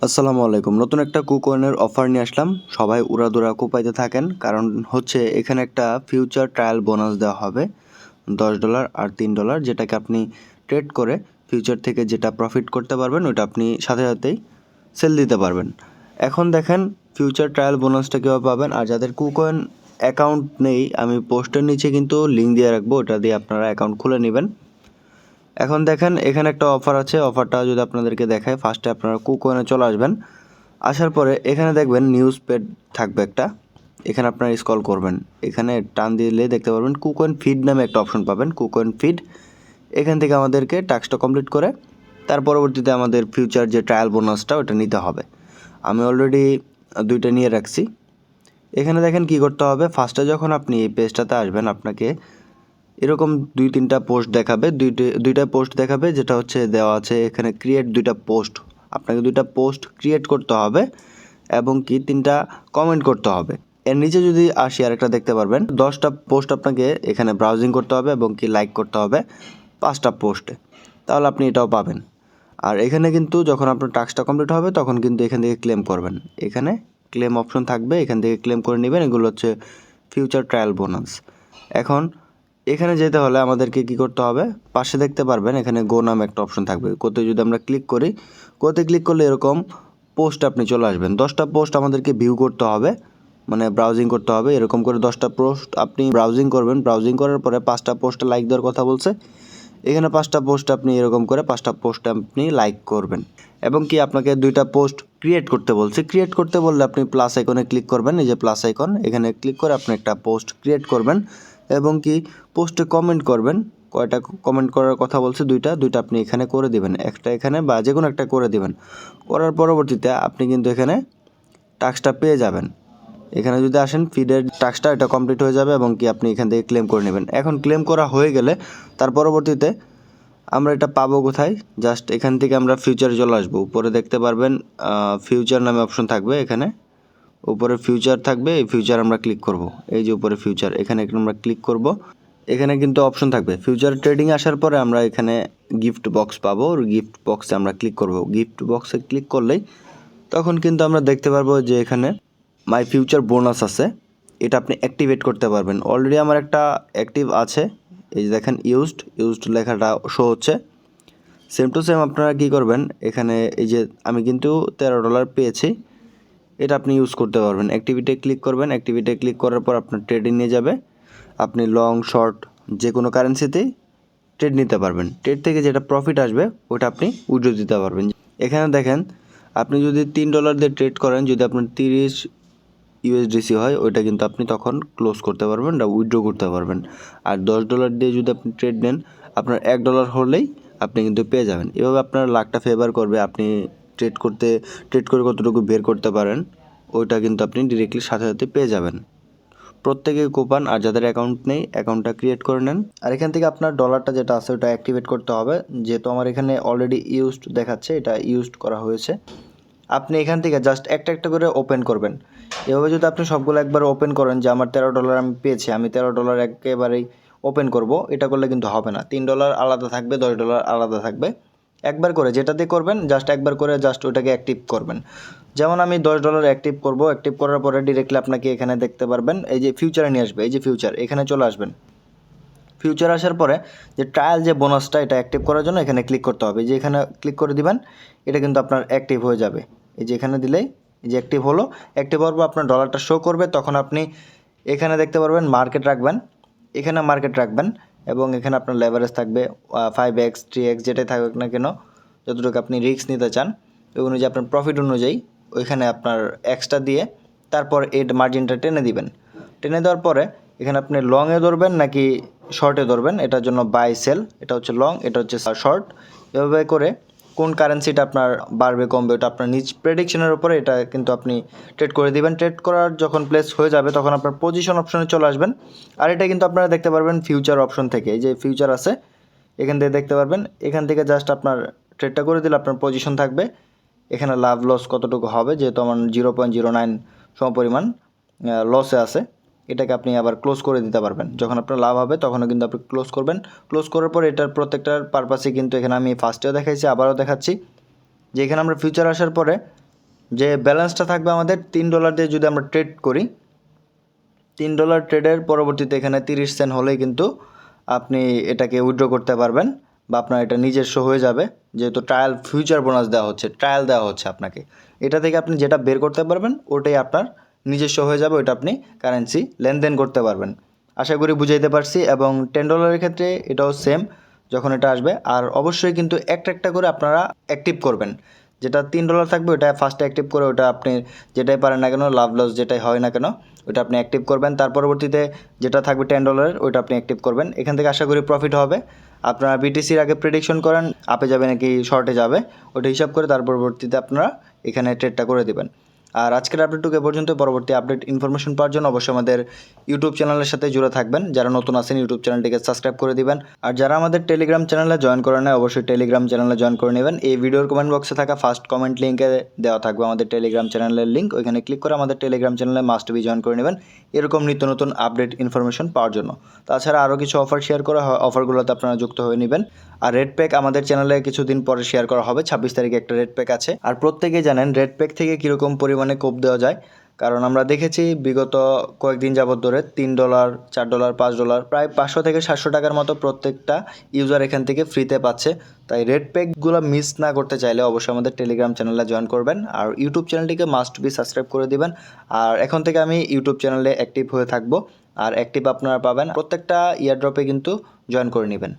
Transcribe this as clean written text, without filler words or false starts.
আসসালামু আলাইকুম। নতুন একটা কুকয়েনের অফার নিয়ে আসলাম। সবাই উড়াধুরা কোপাইতে থাকেন। কারণ হচ্ছে এখানে একটা ফিউচার ট্রায়াল বোনাস দেওয়া হবে $10 আর $3, যেটাকে আপনি ট্রেড করে ফিউচার থেকে যেটা প্রফিট করতে পারবেন ওটা আপনি সাথে সাথেই সেল দিতে পারবেন। এখন দেখেন ফিউচার ট্রায়াল বোনাসটা কীভাবে পাবেন। আর যাদের কুকয়েন অ্যাকাউন্ট নেই, আমি পোস্টের নিচে কিন্তু লিঙ্ক দিয়ে রাখবো, ওটা দিয়ে আপনারা অ্যাকাউন্ট খুলে নেবেন। এখন দেখেন এখানে একটা অফার আছে। অফারটা যদি আপনাদেরকে দেখায়, ফার্স্টে আপনারা কুকয়েনে চলে আসবেন। আসার পরে এখানে দেখবেন নিউজ পেড থাকবে একটা, এখানে আপনারা স্ক্রল করবেন। এখানে টান দিলে দেখতে পারবেন কুকয়েন ফিড নামে একটা অপশন পাবেন, কুকয়েন ফিড। এখান থেকে আমাদেরকে টাস্কটা কমপ্লিট করে তার পরবর্তীতে আমাদের ফিউচার যে ট্রায়াল বোনাসটা ওটা নিতে হবে। আমি অলরেডি 2টা নিয়ে রাখছি। এখানে দেখেন কি করতে হবে। ফার্স্টে যখন আপনি এই পেজটাতে আসবেন, আপনাকে এরকম 2-3টা পোস্ট দেখাবে, দুইটা পোস্ট দেখাবে, যেটা হচ্ছে দেওয়া আছে এখানে ক্রিয়েট 2টা পোস্ট। আপনাকে 2টা পোস্ট ক্রিয়েট করতে হবে এবং কি 3টা কমেন্ট করতে হবে। এর নিচে যদি আসি আরেকটা দেখতে পারবেন 10টা পোস্ট আপনাকে এখানে ব্রাউজিং করতে হবে এবং কি লাইক করতে হবে 5টা পোস্টে, তাহলে আপনি এটাও পাবেন। আর এখানে কিন্তু যখন আপনার টাস্কটা কমপ্লিট হবে তখন কিন্তু এখান থেকে ক্লেম করবেন। এখানে ক্লেম অপশন থাকবে, এখান থেকে ক্লেম করে নেবেন। এগুলো হচ্ছে ফিউচার ট্রায়াল বোনাস। এখন এখানে যেতে হলে আমাদেরকে কি করতে হবে, পাশে দেখতে পারবেন এখানে গো নামে একটা অপশন থাকবে। কোতে যদি আমরা ক্লিক করি, কোতে ক্লিক করলে এরকম পোস্ট আপনি চলে আসবেন। 10টা পোস্ট আমাদেরকে ভিউ করতে হবে, মানে ব্রাউজিং করতে হবে। এরকম করে 10টা পোস্ট আপনি ব্রাউজিং করবেন। ব্রাউজিং করার পরে 5টা পোস্টে লাইক দেওয়ার কথা বলছে, এখানে 5টা পোস্ট আপনি এরকম করে 5টা পোস্ট আপনি লাইক করবেন। এবং কি আপনাকে 2টা পোস্ট ক্রিয়েট করতে বলছে। ক্রিয়েট করতে বললে আপনি প্লাস আইকনে ক্লিক করবেন, এই যে প্লাস আইকন, এখানে ক্লিক করে আপনি একটা পোস্ট ক্রিয়েট করবেন এবং কি পোস্টে কমেন্ট করবেন। কয়টা কমেন্ট করার কথা বলছে, দুইটা আপনি এখানে করে দিবেন, একটা এখানে বা যে কোনো একটা করে দিবেন। করার পরবর্তীতে আপনি কিন্তু এখানে টাস্কটা পেয়ে যাবেন। এখানে যদি আসেন ফিডের টাস্কটা এটা কমপ্লিট হয়ে যাবে এবং কি আপনি এখান থেকে ক্লেম করে নেবেন। এখন ক্লেম করা হয়ে গেলে তার পরবর্তীতে আমরা এটা পাবো কোথায়, জাস্ট এখান থেকে আমরা ফিউচারে চলে আসবো। উপরে দেখতে পারবেন ফিউচার নামে অপশন থাকবে, এখানে উপরে ফিউচার থাকবে, এই ফিউচার আমরা ক্লিক করব। এই যে উপরে ফিউচার, এখানে আমরা ক্লিক করব। এখানে কিন্তু অপশন থাকবে ফিউচার ট্রেডিং। আসার পরে আমরা এখানে গিফট বক্স পাবো, গিফট বক্সে আমরা ক্লিক করব। গিফট বক্সে ক্লিক করলেই তখন কিন্তু আমরা দেখতে পারবো যে এখানে মাই ফিউচার বোনাস আছে, এটা আপনি অ্যাক্টিভেট করতে পারবেন। অলরেডি আমার একটা অ্যাক্টিভ আছে, এই যে দেখেন ইউজড লেখাটা শো হচ্ছে। সেম টু সেম আপনারা কী করবেন, এখানে এই যে আমি কিন্তু $13 পেয়েছি, এটা আপনি ইউজ করতে পারবেন। অ্যাক্টিভিটি ক্লিক করবেন, অ্যাক্টিভিটি ক্লিক করার পর আপনার ট্রেডিং নিয়ে যাবে। আপনি লং শর্ট যে কোনো কারেন্সিতেই ট্রেড নিতে পারবেন। ট্রেড থেকে যেটা প্রফিট আসবে ওটা আপনি উইথড্র দিতে পারবেন। এখানে দেখেন আপনি যদি $3 দিয়ে ট্রেড করেন, যদি আপনার 30 USDC হয়, ওইটা কিন্তু আপনি তখন ক্লোজ করতে পারবেন বা উইথড্র করতে পারবেন। আর $10 দিয়ে যদি আপনি ট্রেড নেন, আপনার $1 হলেই আপনি কিন্তু পেয়ে যাবেন। এভাবে আপনার লাখটা ফেভার করবে। আপনি ট্রেড করে কতটুকু বের করতে পারেন ওইটা কিন্তু আপনি ডিরেক্টলি সাথে সাথে পেয়ে যাবেন। প্রত্যেকে কোপান, আর যাদের অ্যাকাউন্ট নেই অ্যাকাউন্টটা ক্রিয়েট করে নেন। আর এখান থেকে আপনার ডলারটা যেটা আছে ওটা অ্যাক্টিভেট করতে হবে। যেহেতু আমার এখানে অলরেডি ইউজড দেখাচ্ছে, এটা ইউজড করা হয়েছে। আপনি এখান থেকে জাস্ট একটা একটা করে ওপেন করবেন। এভাবে যদি আপনি সবগুলো একবার ওপেন করেন, যে আমার $13 আমি পেয়েছি, আমি $13 একেবারেই ওপেন করব, এটা করলে কিন্তু হবে না। $3 আলাদা থাকবে, $10 আলাদা থাকবে। একবার করে যেটাতে করবেন জাস্ট একবার করে জাস্ট ওটাকে অ্যাক্টিভ করবেন। যেমন আমি $10 অ্যাক্টিভ করব, অ্যাক্টিভ করার পরে ডিরেক্টলি আপনাকে এখানে দেখতে পারবেন এই যে ফিউচারে নিয়ে আসবে। এই যে ফিউচার, এখানে চলে আসবেন। ফিউচার আসার পরে যে ট্রায়াল যে বোনাসটা, এটা অ্যাক্টিভ করার জন্য এখানে ক্লিক করতে হবে। যে এখানে ক্লিক করে দিবেন, এটা কিন্তু আপনার অ্যাক্টিভ হয়ে যাবে। এই যে এখানে দিলেই এই যে অ্যাক্টিভ হলো। অ্যাক্টিভ হওয়ার পর আপনার ডলারটা শো করবে, তখন আপনি এখানে দেখতে পারবেন মার্কেট রাখবেন, এখানে মার্কেট রাখবেন এবং এখানে আপনার লেভারেজ থাকবে 5x 3x যেটাই থাকুক না কেন, যতটুকু আপনি রিস্ক নিতে চান ওই অনুযায়ী আপনার প্রফিট অনুযায়ী ওইখানে আপনার এক্সট্রা দিয়ে তারপর এড মার্জিনটা টেনে দিবেন। টেনে দেওয়ার পরে এখানে আপনি লংয়ে ধরবেন নাকি শর্টে ধরবেন, এটার জন্য বাই সেল, এটা হচ্ছে লং, এটা হচ্ছে শর্ট। এভাবে করে কোন কারেন্সিটা আপনার বাড়বে কমবে ওটা আপনার নিজ প্রেডিকশনের উপরে এটা কিন্তু আপনি ট্রেড করে দিবেন। ট্রেড করার যখন প্লেস হয়ে যাবে তখন আপনার পজিশন অপশনে চলে আসবেন। আর এটা কিন্তু আপনারা দেখতে পারবেন ফিউচার অপশন থেকে, এই যে ফিউচার আছে এখান থেকে দেখতে পারবেন। এখান থেকে জাস্ট আপনার ট্রেডটা করে দিলে আপনার পজিশন থাকবে। এখানে লাভ লস কতটুকু হবে, যেহেতু আমার 0.09 সমপরিমাণ লসে আছে, এটাকে আপনি আবার ক্লোজ করে দিতে পারবেন। যখন আপনার লাভ হবে তখনও কিন্তু আপনি ক্লোজ করবেন। ক্লোজ করার পর এটার প্রত্যেকটার পারপাসে কিন্তু এখানে আমি ফার্স্টেও দেখাইছি, আবারও দেখাচ্ছি যে এখানে আমরা ফিউচার আসার পরে যে ব্যালেন্সটা থাকবে আমাদের $3 দিয়ে যদি আমরা ট্রেড করি, $3 ট্রেডের পরবর্তীতে এখানে 30 সেন্ট হলেই কিন্তু আপনি এটাকে উইথড্র করতে পারবেন বা আপনার এটা নিজস্ব হয়ে যাবে, যেহেতু ট্রায়াল ফিউচার বোনাস দেওয়া হচ্ছে, ট্রায়াল দেওয়া হচ্ছে আপনাকে। এটা থেকে আপনি যেটা বের করতে পারবেন ওটাই আপনার নিজস্ব হয়ে যাবে, ওইটা আপনি কারেন্সি লেনদেন করতে পারবেন। আশা করি বুঝাইতে পারছি। এবং $10 ক্ষেত্রে এটাও সেম, যখন এটা আসবে। আর অবশ্যই কিন্তু একটা একটা করে আপনারা অ্যাক্টিভ করবেন। যেটা $3 থাকবে ওটা ফার্স্টে অ্যাক্টিভ করে, ওটা আপনি যেটাই পারেন না কেন, লাভ লস যেটাই হয় না কেন, ওটা আপনি অ্যাক্টিভ করবেন। তার পরবর্তীতে যেটা থাকবে $10 ওইটা আপনি অ্যাক্টিভ করবেন। এখান থেকে আশা করি প্রফিট হবে। আপনারা বিটিসির আগে প্রেডিকশন করেন আপে যাবে নাকি শর্টে যাবে, ওটা হিসাব করে তার পরবর্তীতে আপনারা এখানে ট্রেডটা করে দেবেন। আর আজকের আপডেটটুকু এ পর্যন্ত। পরবর্তী আপডেট ইনফরমেশন পাওয়ার জন্য অবশ্যই আমাদের ইউটিউব চ্যানেলের সাথে জুড়ে থাকবেন। যারা নতুন আছেন ইউটিউব চ্যানেলটিকে সাবস্ক্রাইব করে দিবেন। আর যারা আমাদের টেলিগ্রাম চ্যানেলে জয়েন করে নেয় অবশ্যই টেলিগ্রাম চ্যানেলে জয়েন করে নেবেন। এই ভিডিওর কমেন্ট বক্সে থাকা ফার্স্ট কমেন্ট লিঙ্কে দেওয়া থাকবে আমাদের টেলিগ্রাম চ্যানেলের লিঙ্ক, ওইখানে ক্লিক করে আমাদের টেলিগ্রাম চ্যানেলে মাস্ট বি জয়েন করে নেবেন এরকম নিত্য নতুন আপডেট ইনফরমেশন পাওয়ার জন্য। তাছাড়া আরও কিছু অফার শেয়ার করা হয়, অফারগুলোতে আপনারা যুক্ত হয়ে নেবেন। আর রেড প্যাক আমাদের চ্যানেলে কিছুদিন পরে শেয়ার করা হবে, 26 তারিখে একটা রেড প্যাক আছে। আর প্রত্যেকেই জানেন রেড প্যাক থেকে কীরকম পরিমাণে কোপ দেওয়া যায়, কারণ আমরা দেখেছি বিগত কয়েকদিন যাবত ধরে $3, $4, $5 প্রায় 500 থেকে 700 টাকার মতো প্রত্যেকটা ইউজার এখান থেকে ফ্রিতে পাচ্ছে। তাই রেড প্যাকগুলো মিস না করতে চাইলে অবশ্যই আমাদের টেলিগ্রাম চ্যানেলে জয়েন করবেন আর ইউটিউব চ্যানেলটিকে মাস্ট বি সাবস্ক্রাইব করে দিবেন। আর এখন থেকে আমি ইউটিউব চ্যানেলে অ্যাক্টিভ হয়ে থাকবো, আর অ্যাক্টিভ আপনারা পাবেন প্রত্যেকটা ইয়ারড্রপে কিন্তু জয়েন করে নেবেন।